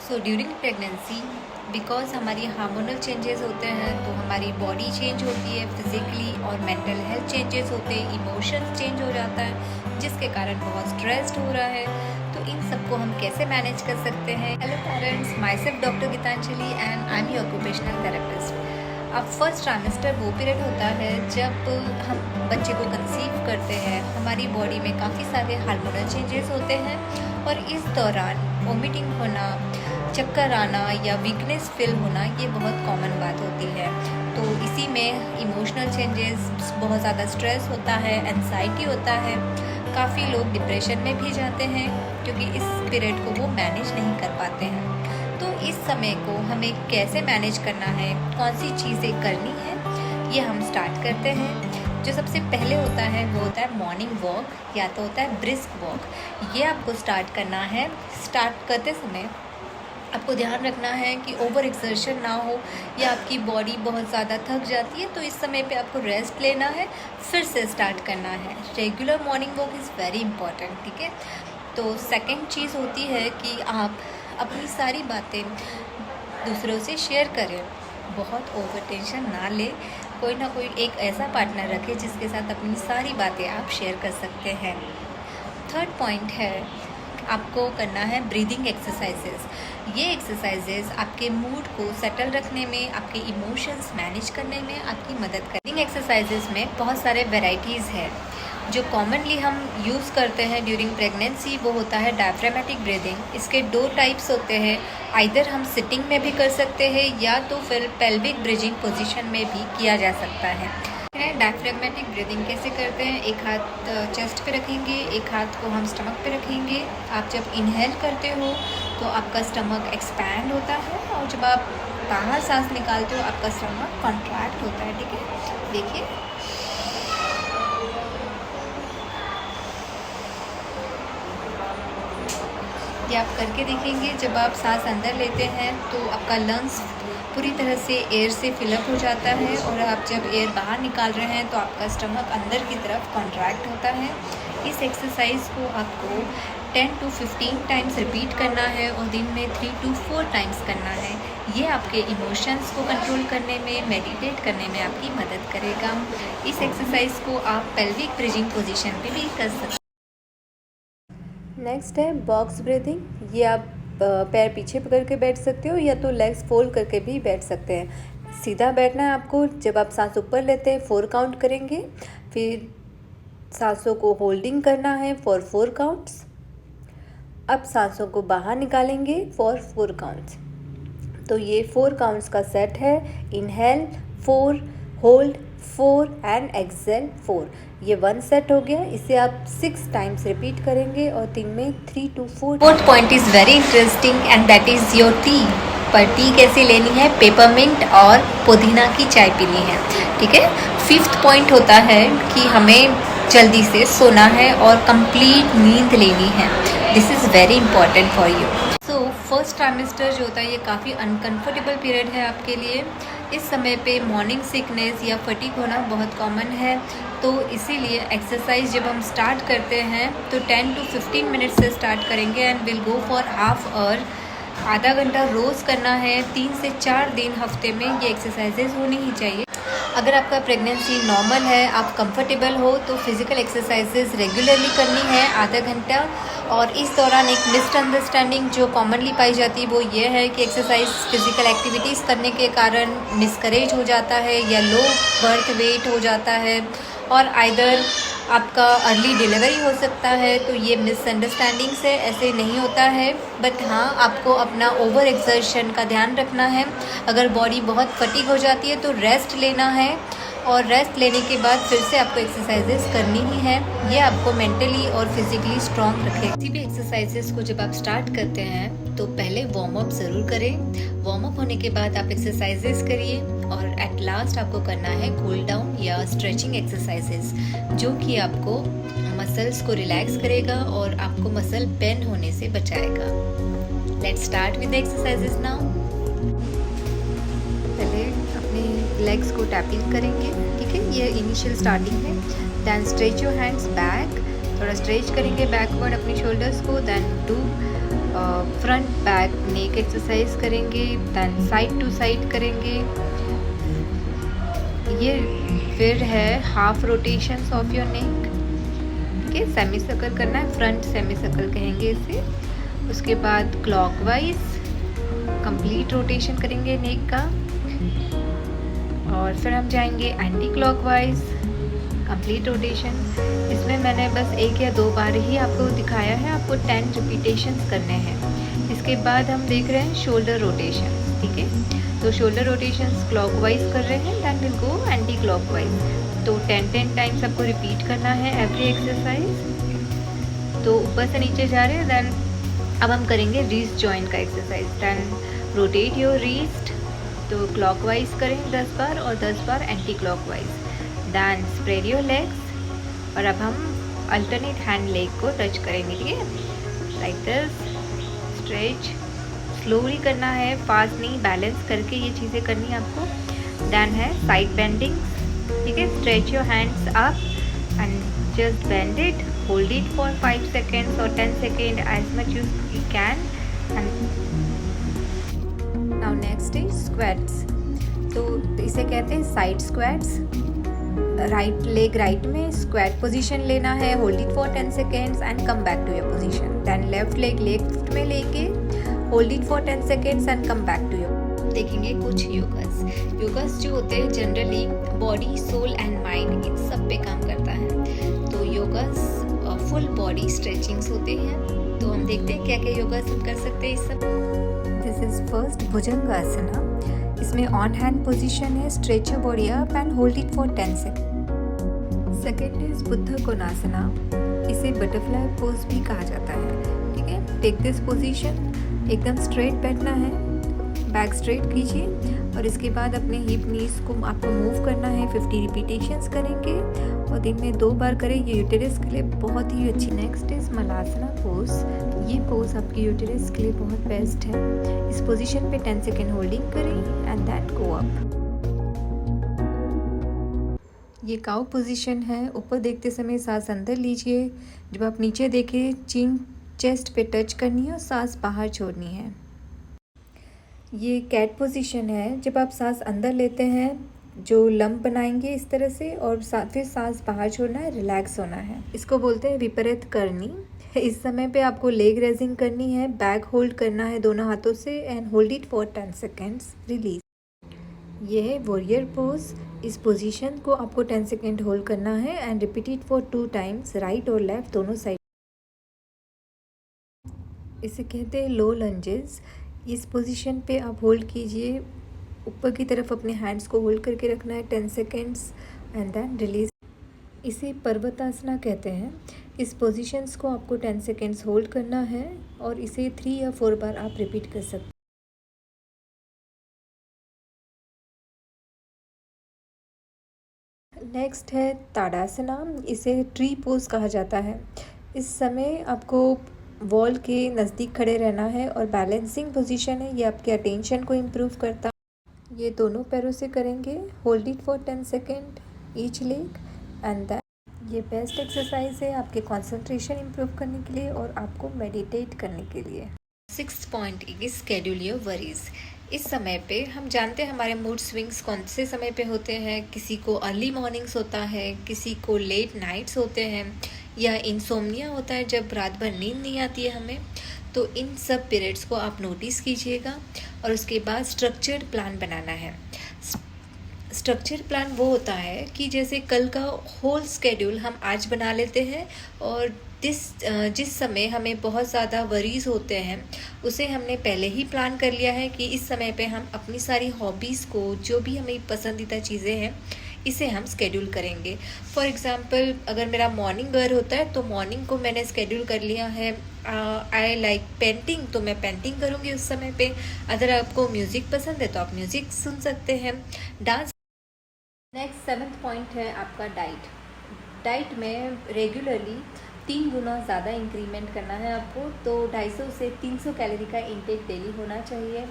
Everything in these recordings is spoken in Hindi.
सो ड्यूरिंग प्रेगनेंसी बिकॉज हमारी हार्मोनल चेंजेस होते हैं तो हमारी बॉडी चेंज होती है, फिजिकली और मेंटल हेल्थ चेंजेस होते हैं, इमोशंस चेंज हो जाता है जिसके कारण बहुत स्ट्रेस्ड हो रहा है। तो इन सबको हम कैसे मैनेज कर सकते हैं? Hello parents, myself doctor Geetanjali and I am your occupational therapist. अब फर्स्ट ट्राइमेस्टर वो पीरियड होता है जब हम बच्चे को कंसीव करते हैं। हमारी बॉडी में काफ़ी सारे हार्मोनल चेंजेस होते हैं और इस दौरान वोमिटिंग होना, चक्कर आना या वीकनेस फील होना ये बहुत कॉमन बात होती है। तो इसी में इमोशनल चेंजेस, बहुत ज़्यादा स्ट्रेस होता है, एंजाइटी होता है, काफ़ी लोग डिप्रेशन में भी जाते हैं क्योंकि इस पीरियड को वो मैनेज नहीं कर पाते हैं। तो इस समय को हमें कैसे मैनेज करना है, कौन सी चीज़ें करनी है, ये हम स्टार्ट करते हैं। जो सबसे पहले होता है वो होता है मॉर्निंग वॉक या तो होता है ब्रिस्क वॉक। ये आपको स्टार्ट करना है। स्टार्ट करते समय आपको ध्यान रखना है कि ओवर एक्सर्शन ना हो या आपकी बॉडी बहुत ज़्यादा थक जाती है तो इस समय पे आपको रेस्ट लेना है, फिर से स्टार्ट करना है। Regular morning walk is very important, ठीक है। तो सेकंड चीज़ होती है कि आप अपनी सारी बातें दूसरों से शेयर करें। बहुत ओवर टेंशन ना ले, कोई ना कोई एक ऐसा पार्टनर रखें जिसके साथ अपनी सारी बातें आप शेयर कर सकते हैं। थर्ड पॉइंट है, आपको करना है ब्रीदिंग एक्सरसाइजेस। ये एक्सरसाइजेस आपके मूड को सेटल रखने में, आपके इमोशंस मैनेज करने में आपकी मदद करें। ब्रीदिंग एक्सरसाइजेस में बहुत सारे वेराइटीज़ हैं। जो कॉमनली हम यूज़ करते हैं ड्यूरिंग प्रेगनेंसी वो होता है डायफ्रामेटिक ब्रीदिंग। इसके 2 टाइप्स होते हैं, आइदर हम सिटिंग में भी कर सकते हैं या तो फिर पेल्विक ब्रिजिंग पोजीशन में भी किया जा सकता है। डायफ्रामेटिक ब्रीदिंग कैसे करते हैं? एक हाथ चेस्ट पे रखेंगे, एक हाथ को हम स्टमक पे रखेंगे। आप जब इनहेल करते हो तो आपका स्टमक एक्सपैंड होता है और जब आप बाहर सांस निकालते हो आपका स्टमक कॉन्ट्रैक्ट होता है, ठीक है। देखिए, ये आप करके देखेंगे। जब आप सांस अंदर लेते हैं तो आपका लंग्स पूरी तरह से एयर से फिलअप हो जाता है और आप जब एयर बाहर निकाल रहे हैं तो आपका स्टमक अंदर की तरफ कॉन्ट्रैक्ट होता है। इस एक्सरसाइज को आपको 10 to 15 टाइम्स रिपीट करना है और दिन में 3 to 4 टाइम्स करना है। ये आपके इमोशंस को कंट्रोल करने में, मेडिटेट करने में आपकी मदद करेगा। इस एक्सरसाइज को आप पेल्विक ब्रिजिंग पोजीशन पे भी कर सकते हैं। नेक्स्ट है बॉक्स ब्रीदिंग। ये आप पैर पीछे पकड़ के बैठ सकते हो या तो लेग्स फोल्ड करके भी बैठ सकते हैं। सीधा बैठना है आपको। जब आप सांस ऊपर लेते हैं 4 काउंट करेंगे, फिर सांसों को होल्डिंग करना है फॉर 4 काउंट्स। अब सांसों को बाहर निकालेंगे फॉर 4 काउंट्स। तो ये 4 काउंट्स का सेट है। Inhale 4, hold 4 and exhale 4। ये 1 सेट हो गया। इसे आप 6 टाइम्स रिपीट करेंगे और दिन में 3 to 4। Fourth point is very interesting and that is your T. पर टी कैसे लेनी है? पेपरमिंट और पुदीना की चाय पीनी है, ठीक है। फिफ्थ पॉइंट होता है कि हमें जल्दी से सोना है और कंप्लीट नींद लेनी है। This is very important for you. So first trimester जो होता है ये काफ़ी अनकंफर्टेबल पीरियड है आपके लिए। इस समय पे मॉर्निंग सिकनेस या फटीग होना बहुत कॉमन है। तो इसीलिए एक्सरसाइज जब हम स्टार्ट करते हैं तो 10 to 15 मिनट से स्टार्ट करेंगे and will go for half hour. आधा घंटा रोज़ करना है। 3 से 4 दिन हफ्ते में ये एक्सरसाइजेज होनी ही चाहिए। अगर आपका प्रेगनेंसी नॉर्मल है, आप कंफर्टेबल हो तो फिज़िकल एक्सरसाइजेज रेगुलरली करनी है आधा घंटा। और इस दौरान एक मिसअंडरस्टैंडिंग जो कॉमनली पाई जाती है वो ये है कि एक्सरसाइज फिज़िकल एक्टिविटीज़ करने के कारण मिसकरेज हो जाता है या लो बर्थ वेट हो जाता है और आइदर आपका अर्ली डिलीवरी हो सकता है। तो ये मिसअंडरस्टैंडिंग से ऐसे नहीं होता है। बट हाँ, आपको अपना ओवर एक्सर्शन का ध्यान रखना है। अगर बॉडी बहुत फटीग हो जाती है तो रेस्ट लेना है और रेस्ट लेने के बाद फिर से आपको एक्सरसाइजेस करनी ही है। ये आपको मेंटली और फिजिकली स्ट्रॉन्ग रखेगा। किसी भी एक्सरसाइजेस को जब आप स्टार्ट करते हैं तो पहले वार्म अप ज़रूर करें। वार्म अप होने के बाद आप एक्सरसाइजेस करिए और एट लास्ट आपको करना है कूल डाउन या स्ट्रेचिंग एक्सरसाइजेस, जो कि आपको मसल्स को रिलैक्स करेगा और आपको मसल बेंड होने से बचाएगा। Let's start with the exercises now. पहले अपने लेग्स को टैपिंग करेंगे, ठीक है। ये इनिशियल स्टार्टिंग है। Then stretch your hands back, थोड़ा स्ट्रेच करेंगे बैकवर्ड अपनी शोल्डर्स को। Then do front back neck exercise करेंगे, दैन साइड टू साइड करेंगे। ये फिर है half rotations of your neck, ठीक है। सेमी सर्कल करना है, फ्रंट सेमी सर्कल कहेंगे इसे। उसके बाद क्लॉकवाइज कंप्लीट रोटेशन करेंगे नेक का, और फिर हम जाएंगे एंटी क्लॉकवाइज कंप्लीट रोटेशन। इसमें मैंने बस 1 या 2 बार ही आपको दिखाया है, आपको 10 रिपीटेशंस करने हैं। इसके बाद हम देख रहे हैं शोल्डर रोटेशन, ठीक है। तो शोल्डर रोटेशंस क्लॉकवाइज कर रहे हैं, then will go anti clockwise. तो 10 टाइम्स आपको रिपीट करना है एवरी एक्सरसाइज। तो ऊपर से नीचे जा रहे हैं, दैन अब हम करेंगे रिस्ट जॉइंट का exercise. Then rotate your wrist, तो क्लॉकवाइज करें 10 बार और 10 बार anti clockwise. Then spread your legs, और अब हम अल्टरनेट हैंड लेग को टच करेंगे, ठीक है, लाइक दिस। स्ट्रेच स्लोली करना है, फास्ट नहीं, बैलेंस करके ये चीज़ें करनी है आपको। दैन है साइड बेंडिंग, ठीक है। Stretch your hands up and just bend it, hold it for 5 seconds और 10 second as much you can. Now next is squats. तो इसे कहते हैं side squats. Right leg right में स्क्वैट पोजीशन लेना है, hold it for 10 seconds and come back to your position. Then left leg left में लेके hold it for 10 seconds and come back to your. देखेंगे कुछ योगास जो होते हैं generally body, soul and mind इन सब पे काम करता है। तो योगास फुल बॉडी स्ट्रेचिंग्स होते हैं। तो हम देखते हैं क्या क्या योगास हम कर सकते हैं इस सब। This is first Bhujangasana. इसमें ऑन हैंड पोजीशन है, stretch your body up and hold it for 10 second. Second is Baddha Konasana. इसे बटरफ्लाई पोज भी कहा जाता है, ठीक है। टेक दिस पोजीशन, एकदम स्ट्रेट बैठना है, बैक स्ट्रेट कीजिए, और इसके बाद अपने हिप नीज को आपको मूव करना है। 50 रिपीटेशंस करेंगे और दिन में 2 बार करें। ये यूटेरस के लिए बहुत ही अच्छी। Next is Malasana pose. ये पोज आपकी यूटेरस के लिए बहुत बेस्ट है। इस पोजीशन पे 10 सेकेंड होल्डिंग करें एंड देन गो अप। ये काउ पोजीशन है। ऊपर देखते समय सांस अंदर लीजिए, जब आप नीचे देखें चिन चेस्ट पे टच करनी है और सांस बाहर छोड़नी है। ये कैट पोजीशन है। जब आप सांस अंदर लेते हैं, जो लंप बनाएंगे इस तरह से, और फिर सांस बाहर छोड़ना है, रिलैक्स होना है। इसको बोलते हैं विपरीत करनी। इस समय पे आपको लेग रेजिंग करनी है, बैक होल्ड करना है दोनों हाथों से and hold it for 10 seconds, release. ये है वॉरियर पोज। इस पोजीशन को आपको 10 सेकेंड होल्ड करना है and repeat it for 2 times, right और लेफ्ट दोनों साइड। इसे कहते हैं लो लंजेस। इस पोजीशन पे आप होल्ड कीजिए, ऊपर की तरफ अपने हैंड्स को होल्ड करके रखना है 10 सेकेंड्स एंड देन रिलीज। इसे पर्वतासना कहते हैं। इस पोजीशंस को आपको 10 सेकेंड्स होल्ड करना है और इसे 3 या 4 बार आप रिपीट कर सकते हैं। नेक्स्ट है ताड़ासना। इसे ट्री पोज कहा जाता है। इस समय आपको वॉल के नज़दीक खड़े रहना है और बैलेंसिंग पोजीशन है। ये आपके अटेंशन को इम्प्रूव करता है। ये दोनों पैरों से करेंगे, hold it for 10 second each leg and that. ये बेस्ट एक्सरसाइज है आपके कंसंट्रेशन इम्प्रूव करने के लिए और आपको मेडिटेट करने के लिए। 6th point is schedule your worries. इस समय पे हम जानते हैं हमारे मूड स्विंग्स कौन से समय पे होते हैं। किसी को अर्ली मॉर्निंग्स होता है, किसी को लेट नाइट्स होते हैं, या इंसोम्निया होता है जब रात भर नींद नहीं आती है हमें। तो इन सब पीरियड्स को आप नोटिस कीजिएगा और उसके बाद स्ट्रक्चर्ड प्लान बनाना है। स्ट्रक्चर प्लान वो होता है कि जैसे कल का होल स्केड्यूल हम आज बना लेते हैं, और जिस समय हमें बहुत ज़्यादा वरीज होते हैं उसे हमने पहले ही प्लान कर लिया है कि इस समय पे हम अपनी सारी हॉबीज़ को, जो भी हमें पसंदीदा चीज़ें हैं, इसे हम स्केड्यूल करेंगे। फॉर एग्ज़ाम्पल अगर मेरा मॉर्निंग वेयर होता है तो मॉर्निंग को मैंने स्केड्यूल कर लिया है। आई लाइक पेंटिंग, तो मैं पेंटिंग करूँगी उस समय पे। अगर आपको म्यूज़िक पसंद है तो आप म्यूज़िक सुन सकते हैं, डांस। नेक्स्ट 7th पॉइंट है आपका डाइट। डाइट में रेगुलरली 3 गुना ज़्यादा इंक्रीमेंट करना है आपको। तो 250 से 300 कैलोरी का इंटेक डेली होना चाहिए।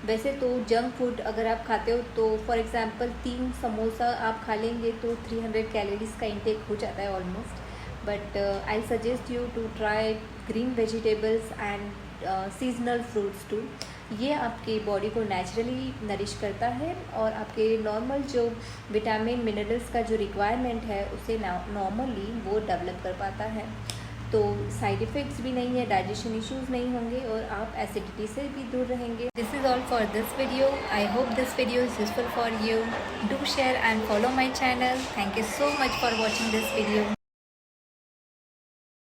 वैसे तो जंक फूड अगर आप खाते हो तो फॉर एग्जांपल 3 समोसा आप खा लेंगे तो 300 कैलोरीज का इंटेक हो जाता है almost. But I suggest you to try green vegetables and seasonal fruits too. ये आपके बॉडी को नेचुरली नरिश करता है और आपके नॉर्मल जो विटामिन मिनरल्स का जो रिक्वायरमेंट है उसे नॉर्मली वो डेवलप कर पाता है। तो साइड इफ़ेक्ट्स भी नहीं है, डाइजेशन इश्यूज़ नहीं होंगे और आप एसिडिटी से भी दूर रहेंगे। This is all for this video. I hope this video is useful for you. Do share and follow my channel. Thank you so much for watching this video.